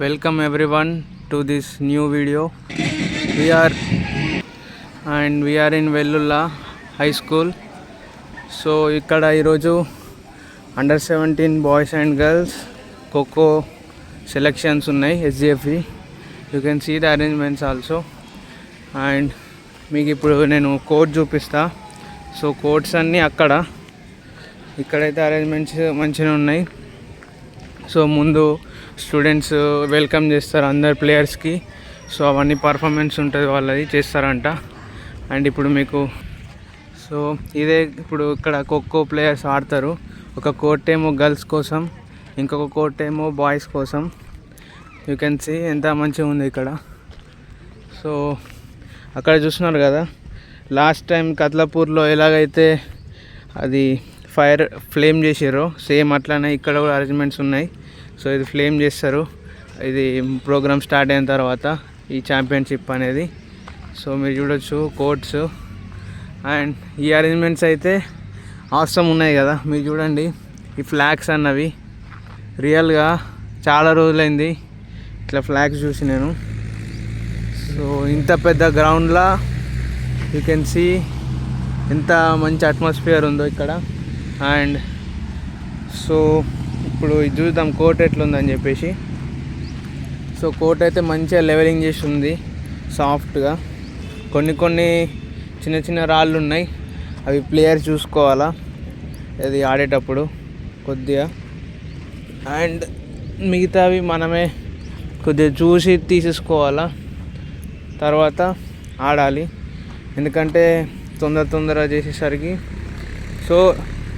Welcome everyone to this new video. We are in Vellulla High School. So ikkada iroju under 17 boys and girls Coco selections unnai SGFE. You can see the arrangements also. And మీకు ఇప్పుడు నేను code చూపిస్తా. So codes అన్నీ ఇక్కడైతే arrangements మంచిగా ఉన్నాయి. So ముందు students welcome చేస్తారు అందరు ప్లేయర్స్కి. సో అవన్నీ పర్ఫార్మెన్స్ ఉంటుంది వాళ్ళది చేస్తారంట. అండ్ ఇప్పుడు మీకు ఇదే ఇప్పుడు ఇక్కడ ఖోఖో ప్లేయర్స్ ఆడతారు. ఒక కోర్ట్ ఏమో గర్ల్స్ కోసం, ఇంకొక కోర్ట్ ఏమో బాయ్స్ కోసం. యూ కెన్ సీ ఎంత మంచిగా ఉంది ఇక్కడ. సో అక్కడ చూస్తున్నారు కదా, లాస్ట్ టైం కత్లాపూర్లో ఎలాగైతే అది ఫ్లేమ్ చేసారో సేమ్ అట్లానే ఇక్కడ కూడా అరేంజ్మెంట్స్ ఉన్నాయి. సో ఇది ఫ్లేమ్ చేస్తారు ఇది ప్రోగ్రామ్ స్టార్ట్ అయిన తర్వాత ఈ ఛాంపియన్షిప్ అనేది. సో మీరు చూడొచ్చు కోర్ట్స్ అండ్ ఈ అరేంజ్మెంట్స్ అయితే అవసరం ఉన్నాయి కదా. మీరు చూడండి ఈ ఫ్లాగ్స్ అన్నవి రియల్గా చాలా రోజులైంది ఇట్లా ఫ్లాగ్స్ చూసి నేను. సో ఇంత పెద్ద గ్రౌండ్లా యూ కెన్ సీ ఎంత మంచి అట్మాస్ఫియర్ ఉందో ఇక్కడ. అండ్ సో ఇప్పుడు ఇది చూద్దాం కోర్ట్ ఎట్లుందని చెప్పేసి. సో కోర్ట్ అయితే మంచిగా లెవెలింగ్ చేసి ఉంది సాఫ్ట్గా. కొన్ని చిన్న చిన్న రాళ్ళు ఉన్నాయి, అవి ప్లేయర్స్ చూసుకోవాలా అది ఆడేటప్పుడు కొద్దిగా. అండ్ మిగతావి మనమే కొద్దిగా చూసి తీసేసుకోవాలా, తర్వాత ఆడాలి. ఎందుకంటే తొందరగా చేసేసరికి. సో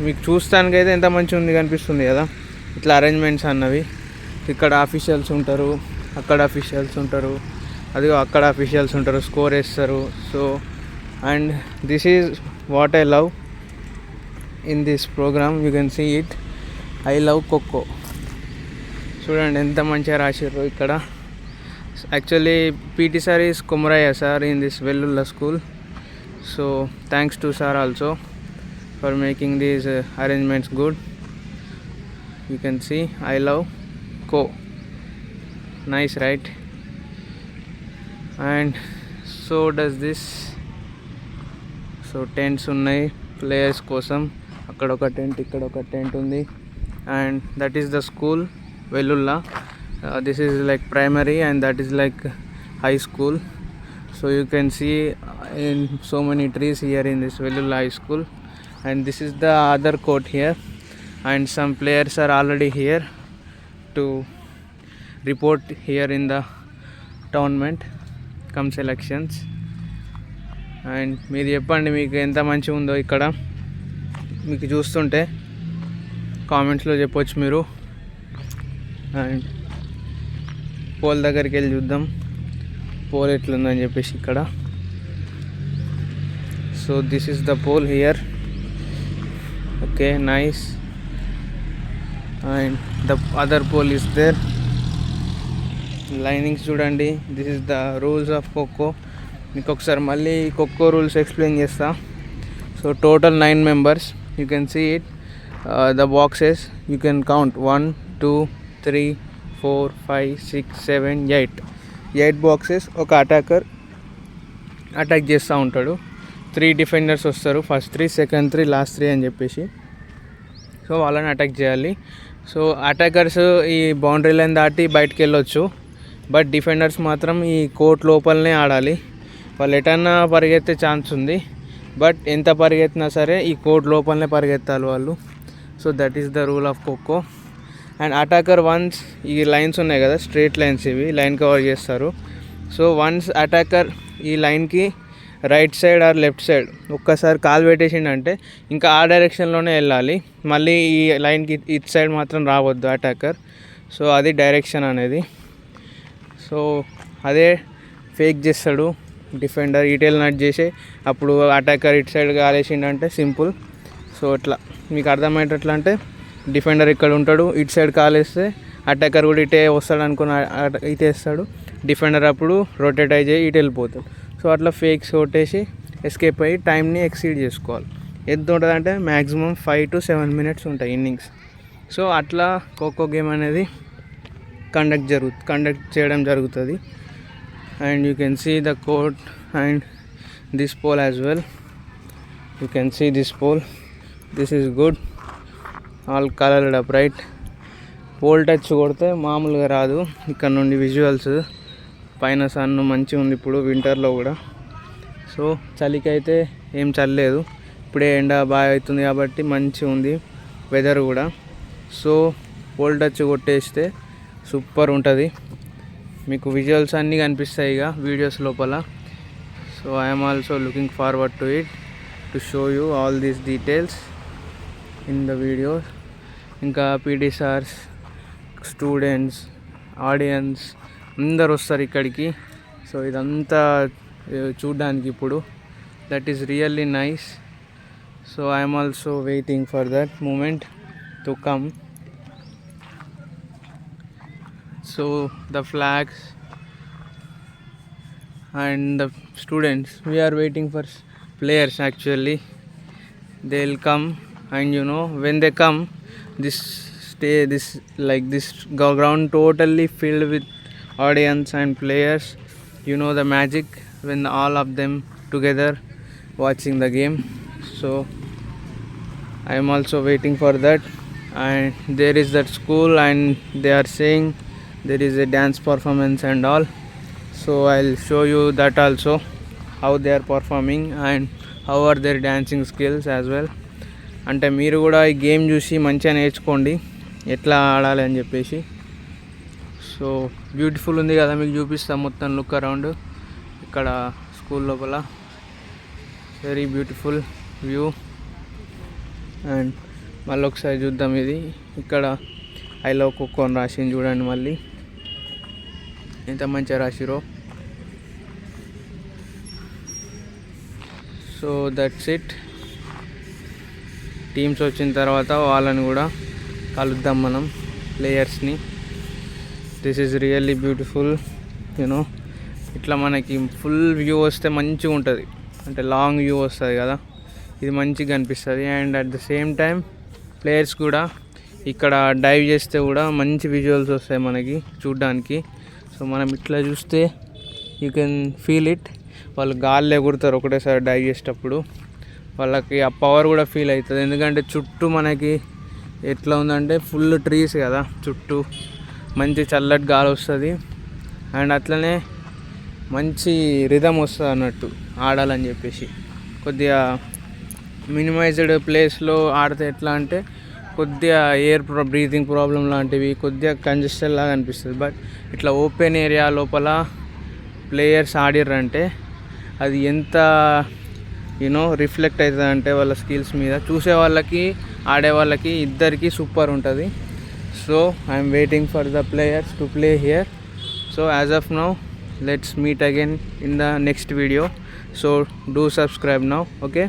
మీకు చూస్తానికైతే ఎంత మంచిగా ఉంది కనిపిస్తుంది కదా ఇట్లా అరేంజ్మెంట్స్ అన్నవి. ఇక్కడ ఆఫీషియల్స్ ఉంటారు, అక్కడ ఆఫీషియల్స్ ఉంటారు, అదిగో అక్కడ ఆఫీషియల్స్ ఉంటారు, స్కోర్ వేస్తారు. So and this is what I love in this program. You can see it, I love kho kho. చూడండి ఎంత మంచిగా రాశారు ఇక్కడ. Actually PT sir is Kumarayya sir in this Vellulla school. So thanks to sir also for making these arrangements good. You can see I love co. Nice, right? And so does this. So tents unnai players kosam, akkada oka tent ikkada oka tent undi. And that is the school Vellulla. This is like primary and that is like high school. So you can see in so many trees here in this Vellulla High School. And this is the other court here, and some players are already here to report here in the tournament come selections. And మీరు చెప్పండి మీకు ఎంత మంచిగా ఉందో ఇక్కడ. మీకు చూస్తుంటే కామెంట్స్లో చెప్పొచ్చు మీరు. అండ్ పోల్ దగ్గరికి వెళ్ళి చూద్దాం పోల్ ఎట్లుందని చెప్పేసి ఇక్కడ. So this is the pole here. Okay, nice. And the other pole is there. Linings చూడండి. This is the rules of kho kho. మీకు ఒకసారి మళ్ళీ ఖోఖో రూల్స్ ఎక్స్ప్లెయిన్ చేస్తా. So total 9 members. You can see it. The boxes you can count 1 2 3 4 5 6 7 8 boxes. ఒక attacker attack చేస్తూ ఉంటాడు. 3 defenders వస్తారు, first 3 second 3 last 3 అని చెప్పేసి. సో వాళ్ళని అటాక్ చేయాలి. సో అటాకర్స్ ఈ బౌండరీ లైన్ దాటి బయటకు వెళ్ళొచ్చు, బట్ డిఫెండర్స్ మాత్రం ఈ కోర్ట్ లోపలనే ఆడాలి. వాళ్ళు ఎటన్నా పరిగెత్తే ఛాన్స్ ఉంది, బట్ ఎంత పరిగెత్తినా సరే ఈ కోర్ట్ లోపలనే పరిగెత్తాలి వాళ్ళు. So that is the rule of kho kho. And attacker once ఈ లైన్స్ ఉన్నాయి కదా స్ట్రేట్ లైన్స్, ఇవి లైన్ కవర్ చేస్తారు. సో వన్స్ అటాకర్ ఈ లైన్కి right side or left side ఒక్కసారి కాలు పెట్టేసిండంటే ఇంకా ఆ డైరెక్షన్లోనే వెళ్ళాలి, మళ్ళీ ఈ లైన్కి ఇటు సైడ్ మాత్రం రావద్దు అటాకర్. సో అది డైరెక్షన్ అనేది. సో అదే ఫేక్ చేస్తాడు డిఫెండర్, ఇటెల్ నట్ చేసి అప్పుడు అటాకర్ ఇటు సైడ్ కాలేసిండంటే సింపుల్. సో ఇట్లా మీకు అర్థమయ్యేటట్లు అంటే డిఫెండర్ ఇక్కడ ఉంటాడు, ఇటు సైడ్ కాలేస్తే అటాకర్ కూడా ఇటే వస్తాడు అనుకుని ఇటే వేస్తాడు, డిఫెండర్ అప్పుడు రొటేట్ అయ్యి ఇటు వెళ్ళిపోతాడు. సో అట్లా ఫేక్స్ కొట్టేసి ఎస్కేప్ అయ్యి టైంని ఎక్సీడ్ చేసుకోవాలి. ఎంత ఉంటుంది అంటే మ్యాక్సిమం 5 to 7 minutes ఉంటాయి ఇన్నింగ్స్. సో అట్లా ఖోఖో గేమ్ అనేది కండక్ట్ చేయడం జరుగుతుంది. And you can see the court and this pole as well. You can see this pole. This is good, all coloured up right. Pole touch కొడితే మామూలుగా రాదు. ఇక్కడ నుండి విజువల్స్, పైన సన్ మంచిగా ఉంది ఇప్పుడు వింటర్లో కూడా. సో చలికి అయితే ఏం చల్లలేదు, ఇప్పుడే ఎండ బాగా అవుతుంది కాబట్టి మంచిగా ఉంది వెదర్ కూడా. సో పోల్ టచ్ కొట్టేస్తే సూపర్ ఉంటుంది. మీకు విజువల్స్ అన్నీ కనిపిస్తాయి ఇక వీడియోస్ లోపల. So I'm also looking forward to it to show you all these details in the video. ఇంకా పీటీ సార్స్, స్టూడెంట్స్, ఆడియన్స్ అందరు వస్తారు ఇక్కడికి. సో ఇదంతా చూడ్డానికి ఇప్పుడు that is really nice. So I'm also waiting for that moment to come. So the flags and the students, we are waiting for players actually. They'll come, and when they come, this ground totally filled with audience and players. The magic when all of them together watching the game. So I am also waiting for that. And there is that school, and they are saying there is a dance performance and all. So I'll show you that also, how they are performing and how are their dancing skills as well. అంటే మీరు కూడా ఈ game చూసి మంచిగా నేర్చుకోండి ఎట్లా ఆడాలి అని చెప్పేసి. సో బ్యూటిఫుల్ ఉంది కదా, మీకు చూపిస్తాం మొత్తం లుక్ అరౌండ్ ఇక్కడ స్కూల్ లోపల. Very beautiful view. అండ్ మళ్ళీ ఒకసారి చూద్దాం. ఇది ఇక్కడ ఐ లవ్ ఖోఖో అని రాసింది చూడండి, మళ్ళీ ఎంత మంచిగా రాసిరో. So that's it. టీమ్స్ వచ్చిన తర్వాత వాళ్ళని కూడా కలుద్దాం మనం, ప్లేయర్స్ని. This is really beautiful. ఇట్లా మనకి ఫుల్ వ్యూ వస్తే మంచిగా ఉంటుంది, అంటే లాంగ్ వ్యూ వస్తుంది కదా, ఇది మంచిగా అనిపిస్తుంది. And at the same time players కూడా ఇక్కడ డైవ్ చేస్తే కూడా మంచి విజువల్స్ వస్తాయి మనకి చూడ్డానికి. సో మనం ఇట్లా చూస్తే యూ కెన్ ఫీల్ ఇట్. వాళ్ళు గాల్లో ఎగురుతారు ఒకటేసారి డైవ్ చేసేటప్పుడు, వాళ్ళకి ఆ పవర్ కూడా ఫీల్ అవుతుంది. ఎందుకంటే చుట్టూ మనకి ఎట్లా ఉందంటే ఫుల్ ట్రీస్ కదా, చుట్టూ మంచి చల్లటి గాలి వస్తుంది. అండ్ అట్లనే మంచి రిథమ్ వస్తుంది అన్నట్టు ఆడాలని చెప్పేసి. కొద్దిగా మినిమైజ్డ్ ప్లేస్లో ఆడితే ఎట్లా అంటే కొద్దిగా బ్రీతింగ్ ప్రాబ్లం లాంటివి కొద్దిగా కంజెస్టెడ్ లాగా అనిపిస్తుంది. బట్ ఇట్లా ఓపెన్ ఏరియా లోపల ప్లేయర్స్ ఆడిర్రంటే అది ఎంత రిఫ్లెక్ట్ అవుతుంది అంటే వాళ్ళ స్కిల్స్ మీద, చూసే వాళ్ళకి ఆడే వాళ్ళకి ఇద్దరికి సూపర్ ఉంటుంది. So I'm waiting for the players to play here. So as of now let's meet again in the next video. So do subscribe now. Okay.